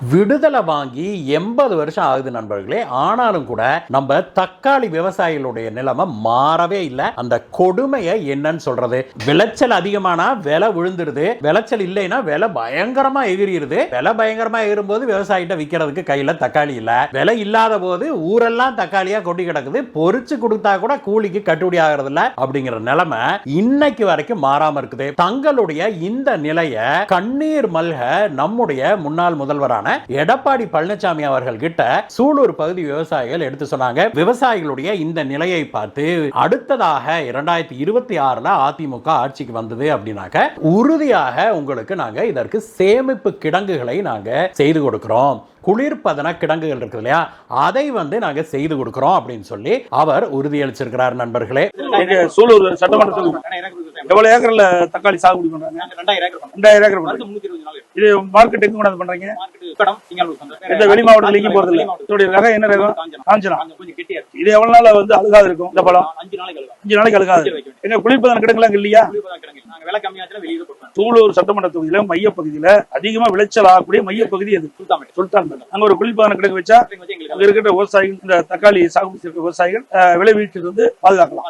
விடுதலை வாங்கி 80 வருஷம் ஆகுது நண்பர்களே. ஆனாலும் கூட நம்ம தக்காளி விவசாயிகளுடைய நிலைமை மாறவே இல்லை. அந்த கொடுமையை என்னன்னு சொல்றது? விளைச்சல் அதிகமானா விலை விழுந்துருது, விளைச்சல் இல்லைன்னா விலை பயங்கரமா எகிரிடுது. விலை பயங்கரமா எகிரும்போது விவசாயிட்ட விற்கிறதுக்கு கையில தக்காளி இல்ல, விலை இல்லாத போது ஊரெல்லாம் தக்காளியா கொட்டி கிடக்குது, பொறிச்சு கொடுத்தா கூட கூலிக்கு கட்டுப்படி ஆகிறது இல்ல அப்படிங்கிற நிலைமை இன்னைக்கு வரைக்கும் மாறாம இருக்குது. தங்களுடைய இந்த நிலையை கண்ணீர் மல்க நம்முடைய முன்னாள் முதல்வரான எடப்பாடி பழனிசாமி அவர்கள் கிட்ட சூலூர் பகுதி விவசாயிகள் எடுத்து சொன்னாங்க. விவசாயிகளுடைய இந்த நிலையை பார்த்து அடுத்ததாக 2026 அதிமுக ஆட்சிக்கு வந்தது அப்படின்னாக்க உறுதியாக உங்களுக்கு நாங்க இதற்கு சேமிப்பு கிடங்குகளை நாங்க செய்து கொடுக்கிறோம், குளிர்பதன கிடங்குகள் இருக்கு இல்லையா, அதை நாங்க செய்து கொடுக்கிறோம் அப்படின்னு சொல்லி அவர் உறுதியளிச்சிருக்கிறார். நண்பர்களே, சூலூர் சட்டமன்றத்தில் எவ்வளவு ஏக்கர்ல தக்காளி சாகுபடி பண்றாங்க? 2000 ஏக்கர். இது மார்க்கெட் எங்க கொண்டாந்து பண்றீங்க? இந்த வெளி மாவட்டத்துல போறது இல்ல. இதோட ரகம் என்ன ரகம்? காஞ்சனா. இது எவ்வளவு நாள் அழுகாது இருக்கும் இந்த பழம்? 5 நாளைக்கு அழுகாது. எங்க குளிர்பதன கிடங்குலாம் இல்லையா? சூலூர் சட்டமன்ற தொகுதியில மைய பகுதியில அதிகமா விளைச்சல் ஆகக்கூடிய மைய பகுதி அது சுல்தான். அங்க ஒரு குளிர்பதன கிடங்கு வச்சா அங்க இருக்கிற விவசாயிகள், இந்த தக்காளி சாகுபடி விவசாயிகள் விளைவிட்டு பாதுகாக்கலாம்.